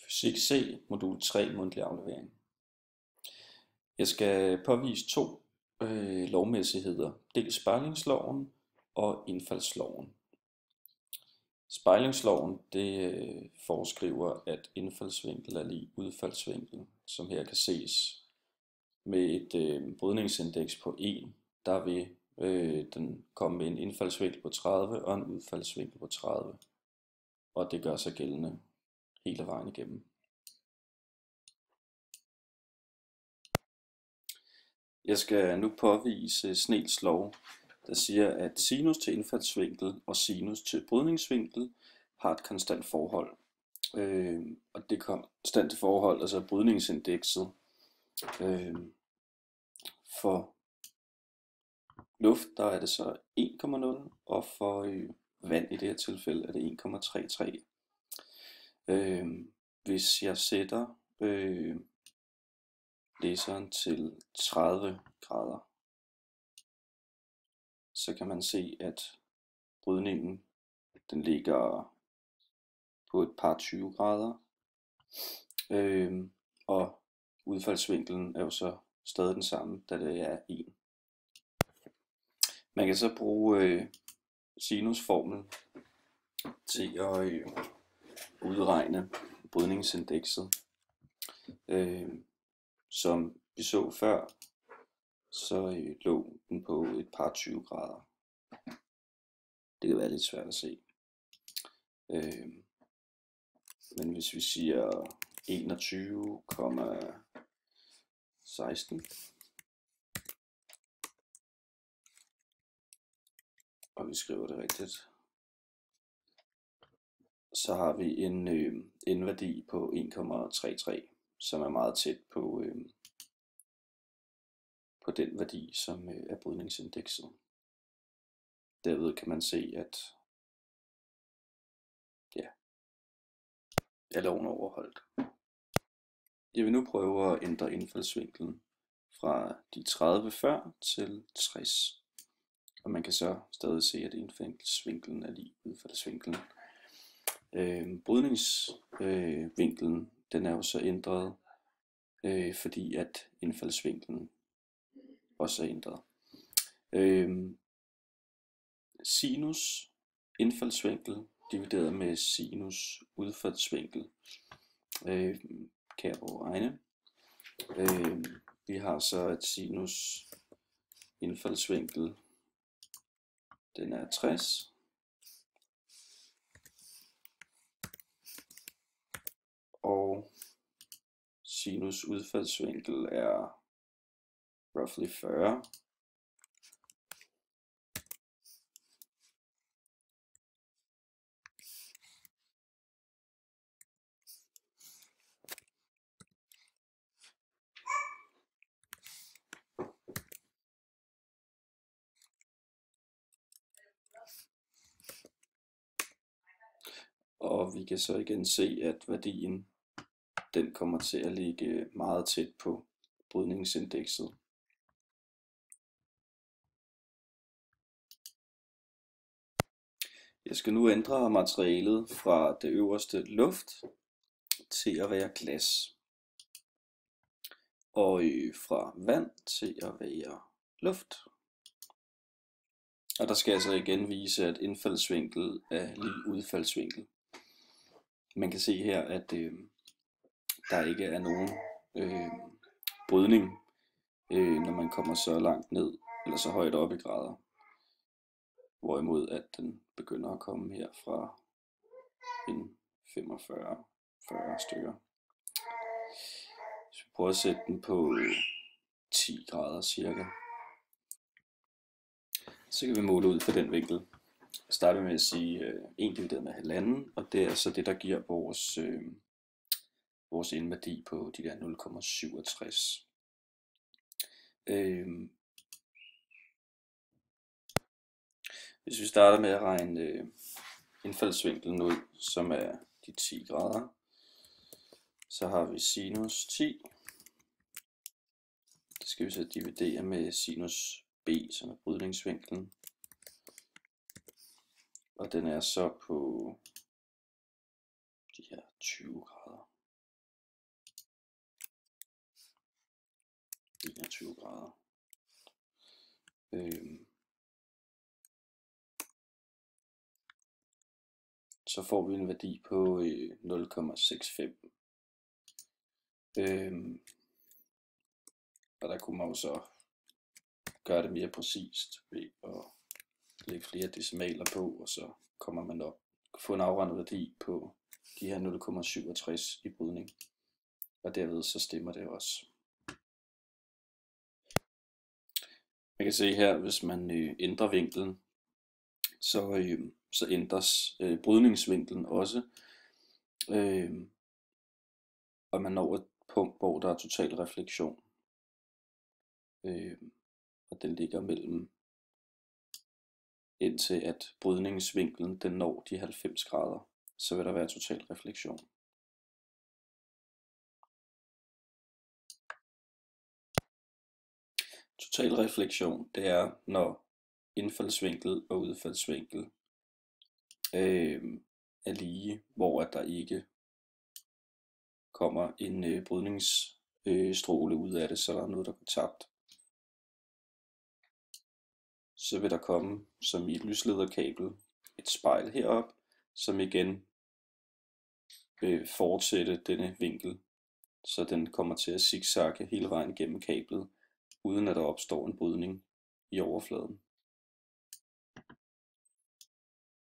Fysik C, modul 3, mundtlig aflevering. Jeg skal påvise to lovmæssigheder, dels spejlingsloven og indfaldsloven. Spejlingsloven foreskriver, at indfaldsvinkel er lig udfaldsvinkel, som her kan ses med et brydningsindeks på 1. Der vil den komme med en indfaldsvinkel på 30 og en udfaldsvinkel på 30. Og det gør sig gældende hele vejen igennem. Jeg skal nu påvise Snells lov, der siger, at sinus til indfaldsvinkel og sinus til brydningsvinkel har et konstant forhold. Og det konstante forhold, altså brydningsindekset, for luft, der er det så 1,0, og for vand i det her tilfælde er det 1,33. Hvis jeg sætter læseren til 30 grader, så kan man se, at brydningen den ligger på et par 20 grader, og udfaldsvinkelen er jo så stadig den samme, da det er 1. Man kan så bruge sinusformlen til at udregne brydningsindekset. Som vi så før, så lå den på et par 20 grader. Det kan være lidt svært at se. Men hvis vi siger 21,16, og vi skriver det rigtigt, så har vi en endværdi på 1,33, som er meget tæt på den værdi, som er brydningsindekset. Derved kan man se, at loven er overholdt. Jeg vil nu prøve at ændre indfaldsvinklen fra de 30 før til 60. Og man kan så stadig se, at indfaldsvinklen er lig udfaldsvinklen. Brydningsvinklen den er jo så ændret, fordi at indfaldsvinklen også er ændret. Sinus indfaldsvinkel divideret med sinus udfaldsvinkel kan jeg regne. Vi har så et sinus indfaldsvinkel, den er 60, og sinus udfaldsvinkel er roughly 40. Og vi kan så igen se, at værdien den kommer til at ligge meget tæt på brydningsindekset. Jeg skal nu ændre materialet fra det øverste luft til at være glas, og fra vand til at være luft. Og der skal jeg så igen vise, at indfaldsvinkel er lig udfaldsvinkel. Man kan se her, at der ikke er nogen brydning, når man kommer så langt ned, eller så højt op i grader. Hvorimod at den begynder at komme her fra en 45-40 stykker. Så vi prøver at sætte den på 10 grader cirka. Så kan vi måle ud for den vinkel. Jeg starter med at sige 1 divideret med 1,5, og det er så det, der giver vores indværdi på de der 0,67. Hvis vi starter med at regne indfaldsvinklen ud, som er de 10 grader, så har vi sinus 10. Det skal vi så dividere med sinus b, som er brydningsvinklen. Og den er så på de her 20 grader. 21 grader. Så får vi en værdi på 0,65. Og der kunne man jo så gøre det mere præcist ved at lægge flere decimaler på, og så kommer man op og få en afrendet værdi på de her 0,67 i brydning. Og derved så stemmer det også. Man kan se her, hvis man ændrer vinklen, så ændres brydningsvinklen også. Og man når et punkt, hvor der er total refleksion. Og den ligger mellem, indtil at brydningsvinklen den når de 90 grader, så vil der være total refleksion. Total refleksion, det er når indfaldsvinkel og udfaldsvinkel er lige, hvor at der ikke kommer en brydningsstråle ud af det, så der er noget, der går tabt. Så vil der komme, som i et lyslederkabel, et spejl herop, som igen vil fortsætte denne vinkel, så den kommer til at zigzagge hele vejen gennem kablet, uden at der opstår en brydning i overfladen.